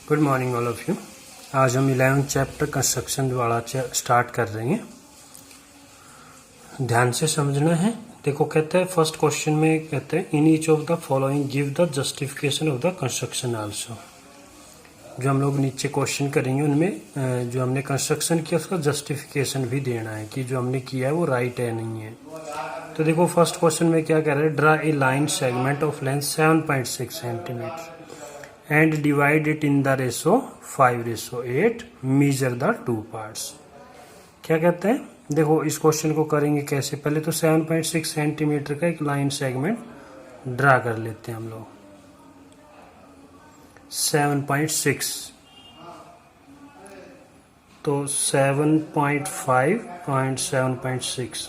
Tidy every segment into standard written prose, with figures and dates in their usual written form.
Good morning all of you. आज हम 11th chapter construction वाला स्टार्ट कर रहे हैं। ध्यान से समझना है। देखो कहते हैं फर्स्ट क्वेश्चन में कहते हैं in each of the following give the justification of the construction also. जो हम लोग नीचे क्वेश्चन करेंगे उनमें जो हमने कंस्ट्रक्शन किया उसका जस्टिफिकेशन भी देना है कि जो हमने किया है वो राइट है नहीं है। तो देखो फर्स्ट क्वेश्चन में क्या कह रहे हैं, draw a line segment of length 7.6 centimetre and divide it in the ratio 5:8, measure the two parts। क्या कहते हैं, देखो इस क्वेश्चन को करेंगे कैसे। पहले तो 7.6 सेंटीमीटर का एक लाइन सेगमेंट ड्रा कर लेते हैं हम लोग। 7.6 तो 7.5 पॉइंट 7.6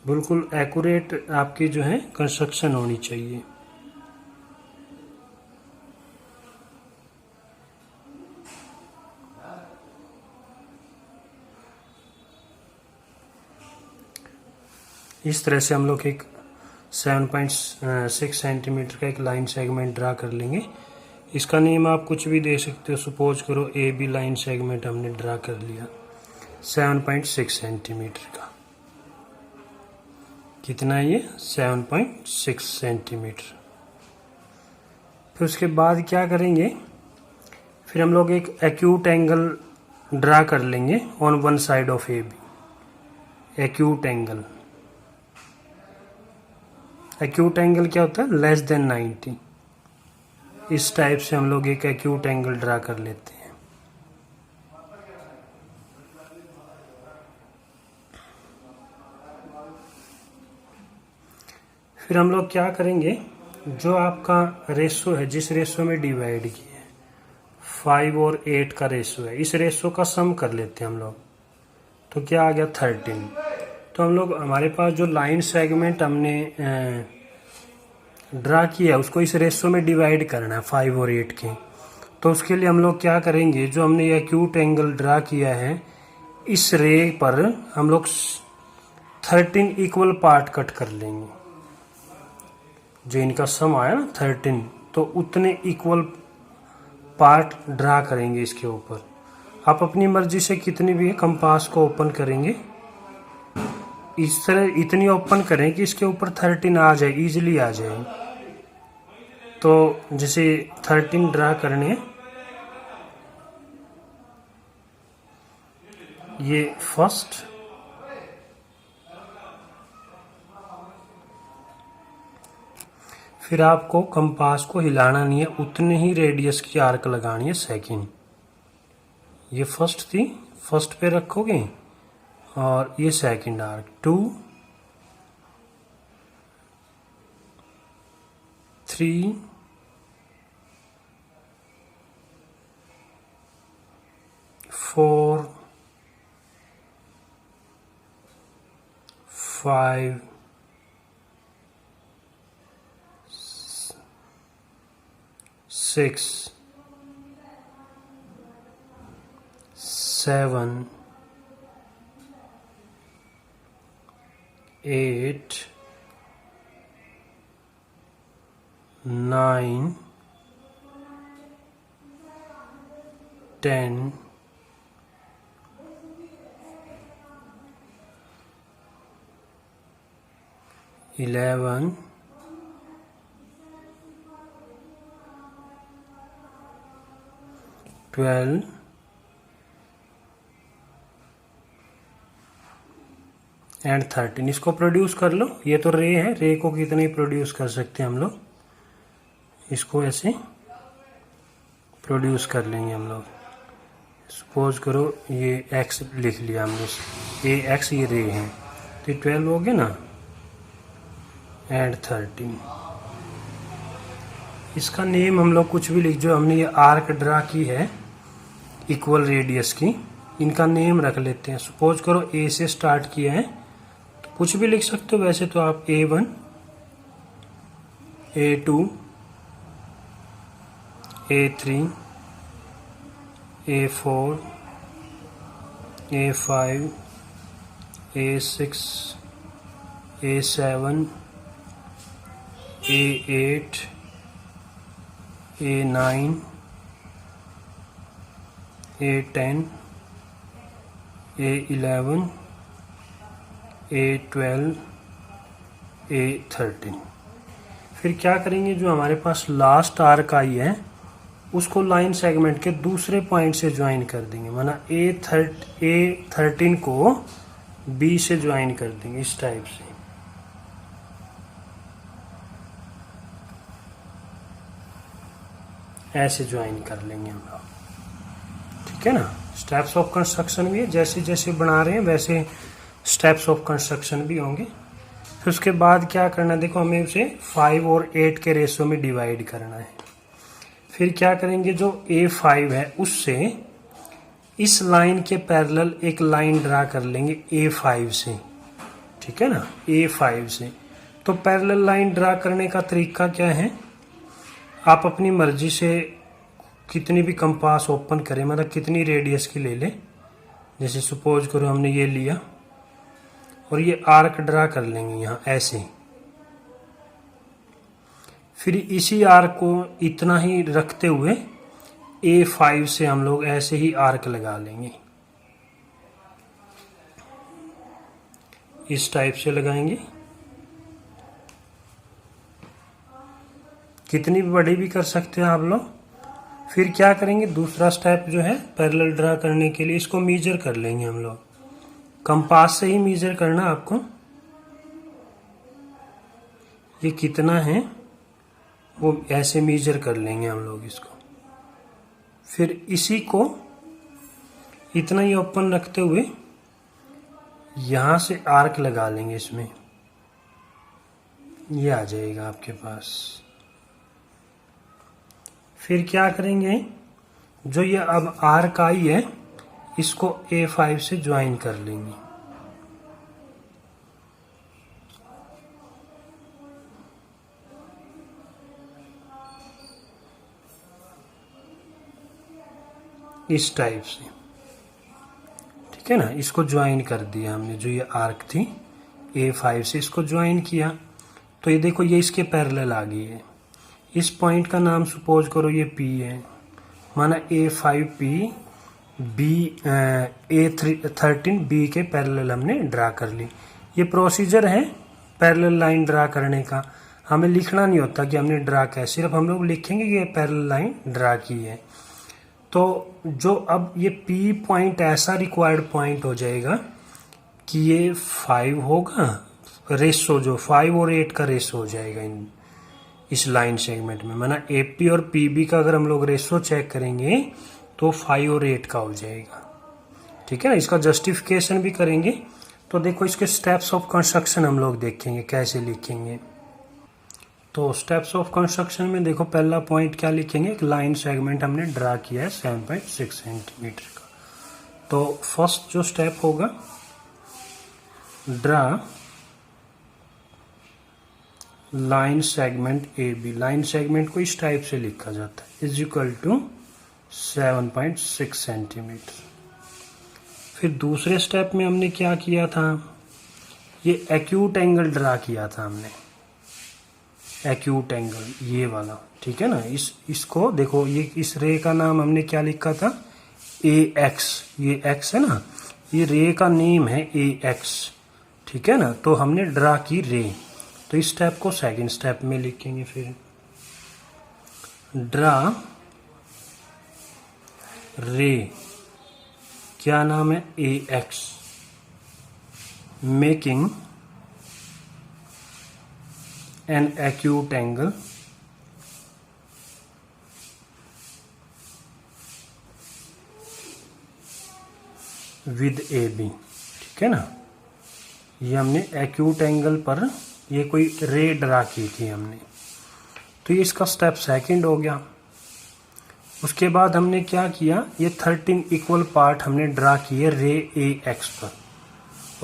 बिल्कुल एक्यूरेट आपकी जो है कंस्ट्रक्शन होनी चाहिए। इस तरह से हम लोग एक 7.6 सेंटीमीटर का एक लाइन सेगमेंट ड्रा कर लेंगे। इसका नेम आप कुछ भी दे सकते हो। सपोज करो ए बी लाइन सेगमेंट हमने ड्रा कर लिया 7.6 सेंटीमीटर का। कितना है ये? 7.6 सेंटीमीटर। फिर उसके बाद क्या करेंगे, फिर हम लोग एक एक्यूट एंगल ड्रा कर लेंगे on one side of A B. Acute angle, acute angle क्या होता है? Less than 90। इस टाइप से हम लोग एक एक्यूट एंगल ड्रा कर लेते हैं। फिर हम लोग क्या करेंगे, जो आपका रेशो है, जिस रेशो में डिवाइड किया है 5 और 8 का रेशो है, इस रेशो का सम कर लेते हैं हम लोग। तो क्या आ गया? 13। तो हम लोग हमारे पास जो लाइन सेगमेंट हमने ड्रा किया उसको इस रेशो में डिवाइड करना है 5 और 8 के। तो उसके लिए हम लोग क्या करेंगे, जो हमने एक्यूट एंगल ड्रा किया है इस रे पर हम लोग 13 इक्वल पार्ट कट कर लेंगे। जो इनका सम आया ना 13, तो उतने इक्वल पार्ट ड्रा करेंगे इसके ऊपर। आप अपनी मर्जी से कितनी भी है कंपास को ओपन करेंगे, इस तरह इतनी ओपन करें कि इसके ऊपर 13 आ जाए, इजीली आ जाए। तो जैसे 13 ड्रा करने, ये फर्स्ट, फिर आपको कंपास को हिलाना नहीं है, उतने ही रेडियस की आर्क लगानी है सेकंड। ये फर्स्ट थी, फर्स्ट पे रखोगे और ये सेकंड आर्क 2 3 4 5 6 7 8 9 10 11 12 एंड 13। इसको प्रोड्यूस कर लो। ये तो रे है, रे को कितने ही प्रोड्यूस कर सकते हैं हम लोग। इसको ऐसे प्रोड्यूस कर लेंगे हम लोग। सपोज करो ये एक्स लिख लिया हमने, ये एक्स ये रे है, तो 12 हो गया ना, एंड 13। इसका नेम हम लोग कुछ भी लिख, जो हमने ये आर्क ड्रा की है इक्वल रेडियस की, इनका नेम रख लेते हैं। सपोज करो ए से स्टार्ट किया है तो कुछ भी लिख सकते हो। वैसे तो आप A1 A2 A3 A4 A5 A6 A7 A8 A9 A10, A11, A12, A13। फिर क्या करेंगे, जो हमारे पास लास्ट आर्क आई है उसको लाइन सेगमेंट के दूसरे पॉइंट से ज्वाइन कर देंगे, माना A13 को B से ज्वाइन कर देंगे इस टाइप से। ऐसे ज्वाइन कर लेंगे हम लोग, ठीक है ना। स्टेप्स ऑफ कंस्ट्रक्शन भी है, जैसे जैसे बना रहे हैं वैसे स्टेप्स ऑफ कंस्ट्रक्शन भी होंगे। फिर उसके बाद क्या करना है, देखो हमें उसे 5 और 8 के रेशो में डिवाइड करना है। फिर क्या करेंगे, जो A5 है उससे इस लाइन के पैरेलल एक लाइन ड्रा कर लेंगे A5 से, ठीक है ना, A5 से। तो पैरेलल लाइन ड्रा करने का तरीका क्या है, आप अपनी मर्जी से कितनी भी कंपास ओपन करें, मतलब कितनी रेडियस की ले लें। जैसे सपोज करो हमने ये लिया और ये आर्क ड्रा कर लेंगे यहाँ ऐसे। फिर इसी आर्क को इतना ही रखते हुए A5 से हम लोग ऐसे ही आर्क लगा लेंगे, इस टाइप से लगाएंगे। कितनी भी बड़ी भी कर सकते हैं आप लोग। फिर क्या करेंगे, दूसरा स्टेप जो है पैरेलल ड्रा करने के लिए इसको मेजर कर लेंगे हम लोग। कंपास से ही मेजर करना आपको, ये कितना है वो ऐसे मेजर कर लेंगे हम लोग इसको। फिर इसी को इतना ही ओपन रखते हुए यहां से आर्क लगा लेंगे इसमें, ये आ जाएगा आपके पास। फिर क्या करेंगे, जो ये अब आर्क आई है इसको A5 से ज्वाइन कर लेंगे। इस टाइप से, ठीक है ना। इसको ज्वाइन कर दिया हमने, जो ये आर्क थी A5 से इसको ज्वाइन किया। तो ये देखो ये इसके पैरेलल आ गई है। इस पॉइंट का नाम सपोज करो ये P है, माना A5P B A13 B के पैरेलल हमने ड्रा कर ली। ये प्रोसीजर है पैरेलल लाइन ड्रा करने का। हमें लिखना नहीं होता कि हमने ड्रा किया, सिर्फ हम लोग लिखेंगे कि ये पैरेलल लाइन ड्रा की है। तो जो अब ये P पॉइंट ऐसा रिक्वायर्ड पॉइंट हो जाएगा कि ये 5 होगा, रेशो जो 5 और 8 का रेशो हो जाएगा इस लाइन सेगमेंट में। माना AP और PB का अगर हम लोग रेशो चेक करेंगे तो 5 और 8 का हो जाएगा, ठीक है ना। इसका जस्टिफिकेशन भी करेंगे। तो देखो इसके स्टेप्स ऑफ कंस्ट्रक्शन हम लोग देखेंगे कैसे लिखेंगे। तो स्टेप्स ऑफ कंस्ट्रक्शन में देखो पहला पॉइंट क्या लिखेंगे, एक लाइन सेगमेंट हमने ड्रा किया है 7.6 सेंटीमीटर का। तो फर्स्ट जो स्टेप होगा, draw line segment AB। Line segment को इस टाइप से लिखा जाता है, इज इक्वल टू 7.6 सेंटीमीटर। फिर दूसरे स्टेप में हमने क्या किया था, ये एक्यूट एंगल ड्रा किया था हमने, एक्यूट एंगल ये वाला, ठीक है ना। इसको देखो, ये इस रे का नाम हमने क्या लिखा था, AX। ये X है ना, ये रे का नेम है AX, ठीक है ना। तो हमने ड्रा की रे। तो इस स्टेप को सेकंड स्टेप में लिखेंगे। फिर ड्रा रे, क्या नाम है, AX, making an acute angle with AB, ठीक है ना। ये हमने एक्यूट एंगल पर ये कोई रे ड्रा की थी हमने, तो ये इसका स्टेप सेकंड हो गया। उसके बाद हमने क्या किया, ये 13 इक्वल पार्ट हमने ड्रा किए रे AX पर।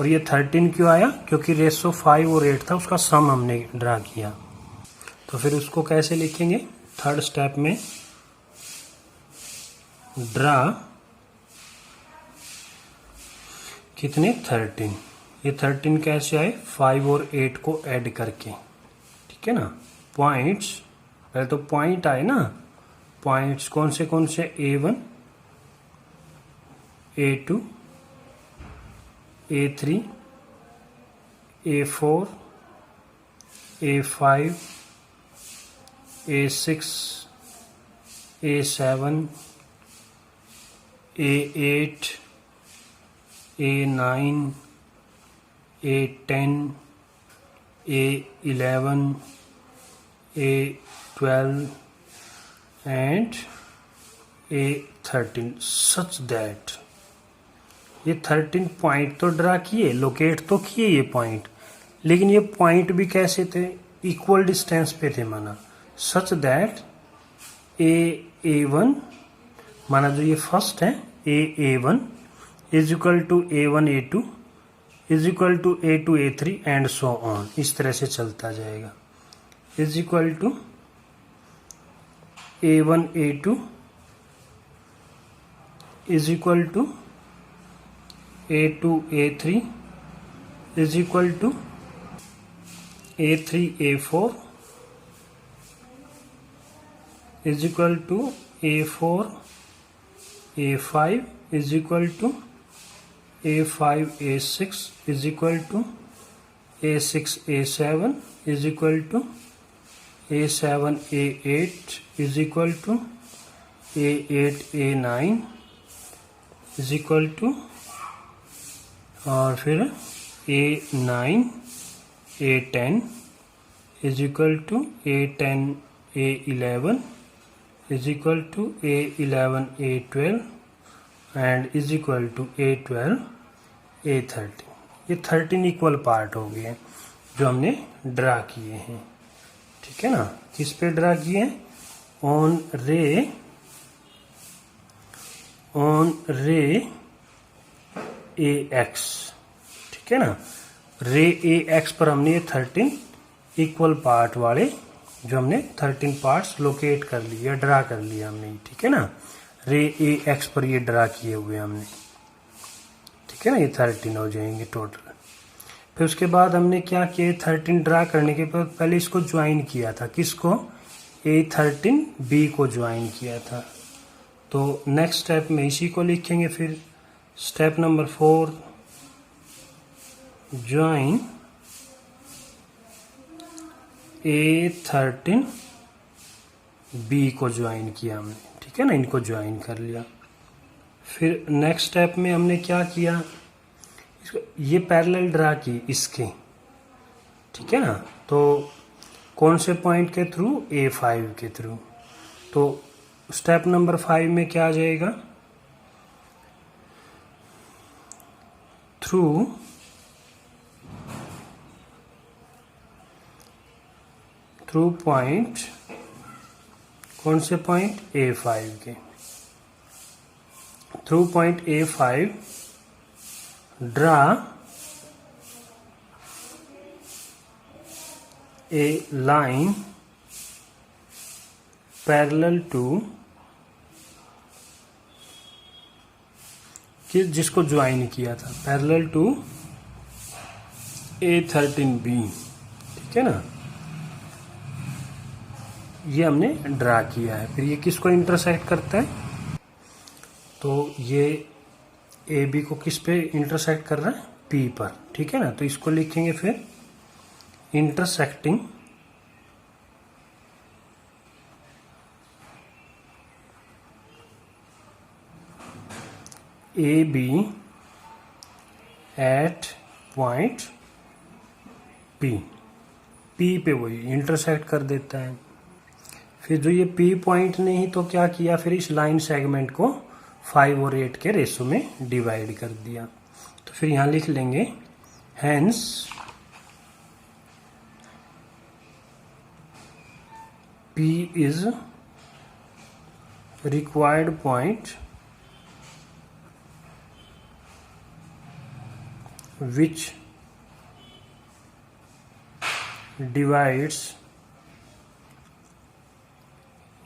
और ये 13 क्यों आया, क्योंकि रेशो 5 और 8 था, उसका सम हमने ड्रा किया। तो फिर उसको कैसे लिखेंगे, थर्ड स्टेप में ड्रा कितने 13, ये 13 कैसे आए, 5 और 8 को ऐड करके, ठीक है ना। पॉइंट्स, पहले तो पॉइंट आए ना, पॉइंट्स कौन से A1 A2, A3, A4, A5, A6, A7, A8, A9, A10, A11, A12 and A13 such that ये 13 पॉइंट तो ड्रा किए, लोकेट तो किए ये पॉइंट, लेकिन ये पॉइंट भी कैसे थे, इक्वल डिस्टेंस पे थे माना, सच दैट A1 माना जो ये फर्स्ट है A1 is equal to A1 A2 is equal to A2 A3 and so on, इस तरह से चलता जाएगा, is equal to A1 A2 is equal to A2 A3 is equal to A3 A4 is equal to A4 A5 is equal to A5 A6 is equal to A6 A7 is equal to A7 A8 is equal to A8 A9 is equal to और फिर A9 A10 is equal to A10 A11 is equal to A11 A12 and is equal to A12 A13। ये 13 equal part हो गए जो हमने draw किए हैं, ठीक है ना। किस पे ड्रा किए हैं, ऑन रे AX, ठीक है ना। रे AX पर हमने ये 13 इक्वल पार्ट वाले जो हमने 13 पार्ट्स लोकेट कर लिए, ड्रा कर लिया हमने, ठीक है ना। रे AX पर ये ड्रा किए हुए हमने, ठीक है ना। ये 13 हो जाएंगे टोटल। फिर उसके बाद हमने क्या किया, 13 ड्रा करने के बाद पहले इसको ज्वाइन किया था, किसको, A13B को ज्वाइन किया था। तो नेक्स्ट स्टेप में इसी को लिखेंगे। फिर स्टेप नंबर 4, ज्वाइन A13B को ज्वाइन किया हमने, ठीक है ना, इनको ज्वाइन कर लिया। फिर नेक्स्ट स्टेप में हमने क्या किया, ये पैरेलल ड्रा की इसके, ठीक है ना। तो कौन से पॉइंट के थ्रू, A5 के थ्रू। तो स्टेप नंबर 5 में क्या आ जाएगा, थ्रू पॉइंट, कौन से पॉइंट, A5 के, through point A5 draw a line parallel to, जिसको ज्वाइन किया था, पैरेलल टू A13B, ठीक है ना। ये हमने ड्रा किया है। फिर ये किसको इंटरसेक्ट करता है, तो ये AB को किस पे इंटरसेक्ट कर रहा है, P पर, ठीक है ना। तो इसको लिखेंगे फिर intersecting AB at point P पे वही इंटरसेक्ट कर देता है। फिर जो ये P पॉइंट नहीं तो क्या किया, फिर इस लाइन सेगमेंट को 5 और 8 के रेशो में डिवाइड कर दिया। तो फिर यहां लिख लेंगे, hence P is required point which divides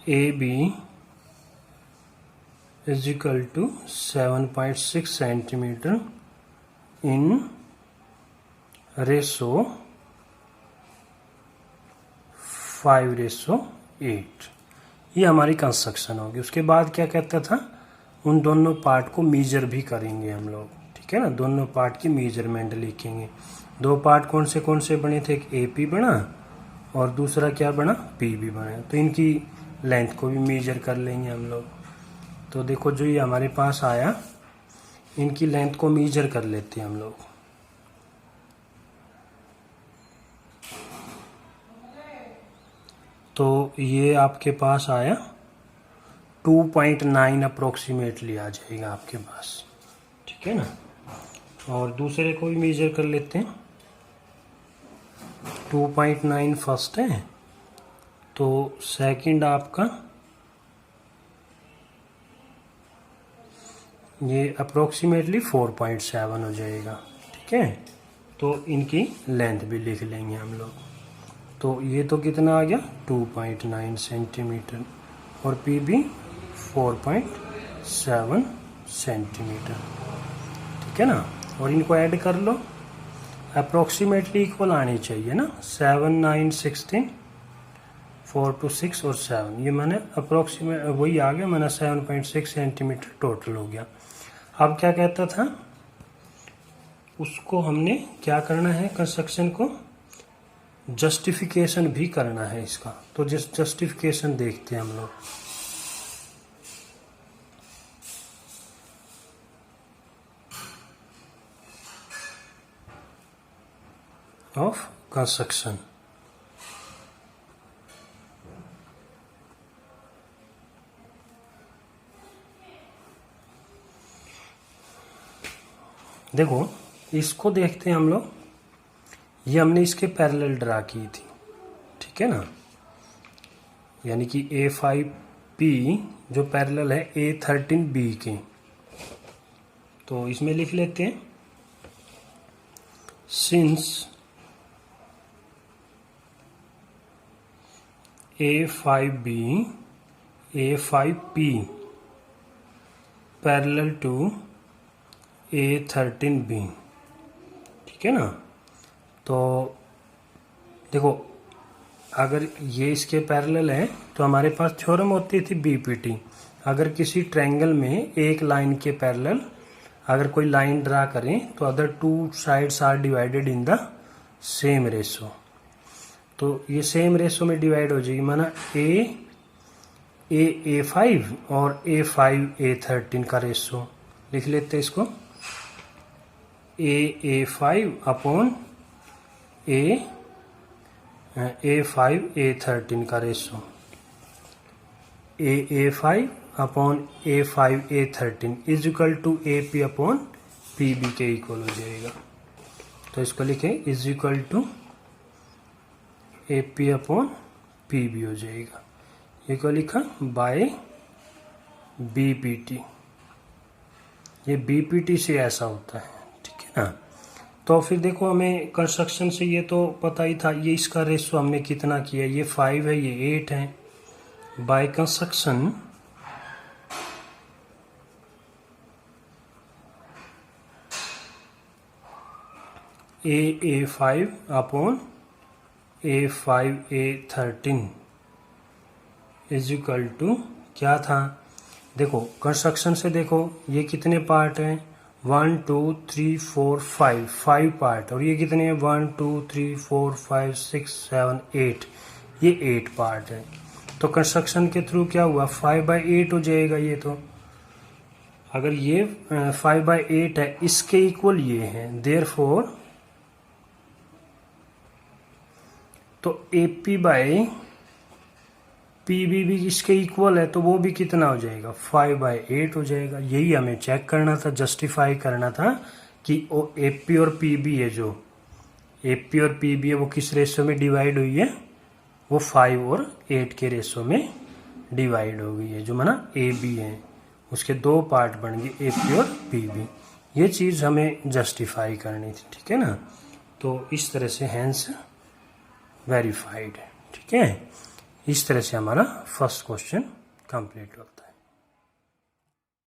AB is equal to 7.6 centimeter in ratio 5:8। ये हमारी कंस्ट्रक्शन होगी। उसके बाद क्या कहता था, उन दोनों पार्ट को मेजर भी करेंगे हम लोग, ठीक है ना। दोनों पार्ट की मेजरमेंट लिखेंगे। दो पार्ट कौन से बने थे, एक AP बना और दूसरा क्या बना, PB बना। तो इनकी लेंथ को भी मेजर कर लेंगे हम लोग। तो देखो जो ये हमारे पास आया, इनकी लेंथ को मेजर कर लेते हैं हम लोग। तो ये आपके पास आया 2.9 अप्रोक्सीमेटली आ जाएगा आपके पास, ठीक है ना। और दूसरे को भी मेजर कर लेते हैं। 2.9 फर्स्ट है, तो सेकंड आपका ये अप्रोक्सीमेटली 4.7 हो जाएगा, ठीक है। तो इनकी लेंथ भी लिख लेंगे हम लोग। तो ये तो कितना आ गया 2.9 सेंटीमीटर और PB 4.7 सेंटीमीटर, ठीक है ना। और इनको ऐड कर लो, अप्रोक्सीमेटली इक्वल आनी चाहिए ना। 7, 9, 16, 4 to 6 और 7, ये मैंने अप्रोक्सीमेट वही आ गया, मैंने 7.6 सेंटीमीटर टोटल हो गया। अब क्या कहता था, उसको हमने क्या करना है, कंस्ट्रक्शन को जस्टिफिकेशन भी करना है इसका। तो जस्टिफिकेशन देखते हैं हम लोग। ऑफ कंस्ट्रक्शन, देखो इसको देखते हैं हम लोग। ये हमने इसके पैरेलल ड्रा की थी, ठीक है ना। यानी कि A5P जो पैरेलल है A13B के। तो इसमें लिख लेते हैं, since A5B A5P parallel to A13B, ठीक है ना। तो देखो अगर ये इसके पैरेलल है तो हमारे पास थ्योरम होती थी BPT। अगर किसी ट्रायंगल में एक लाइन के पैरेलल अगर कोई लाइन ड्रा करें तो other two sides are divided in the same ratio. तो ये सेम रेशो में डिवाइड हो जाएगी, माना A5 और A5 A13 का रेशो लिख लेते हैं इसको। A5 अपॉन A5 A13 का ratio, A5 upon A5 A13 is equal to AP upon PB के इक्वल हो जाएगा। तो इसको लिखें is equal to AP upon PB हो जाएगा। ये को लिखा बाय BPT। ये BPT से ऐसा होता है, ठीक है ना। तो फिर देखो हमें कंस्ट्रक्शन से ये तो पता ही था, ये इसका रेशो हमने कितना किया, ये 5 है ये 8 है। By construction A5 upon A5 A13 is equal to क्या था, देखो कंस्ट्रक्शन से देखो ये कितने पार्ट हैं, 1 2 3 4 5 पार्ट, और ये कितने हैं 1 2 3 4 5 6 7 8, ये 8 पार्ट है। तो कंस्ट्रक्शन के थ्रू क्या हुआ 5/8 हो जाएगा। ये तो अगर ये 5/8 है, इसके इक्वल ये है, देयरफॉर तो AP बाय PB भी इसके इक्वल है, तो वो भी कितना हो जाएगा 5/8 हो जाएगा। यही हमें चेक करना था, जस्टिफाई करना था कि वो AP और PB है, जो AP और PB है वो किस रेशो में डिवाइड हुई है, वो 5 और 8 के रेशो में डिवाइड हो गई है। जो माना AB है उसके दो पार्ट बन गए AP और PB। ये चीज हमें जस्टिफाई करनी थी, ठीक है ना। तो इस तरह से हैंस वेरीफाइड है, ठीक है। इस तरह से हमारा फर्स्ट क्वेश्चन कंप्लीट होता है।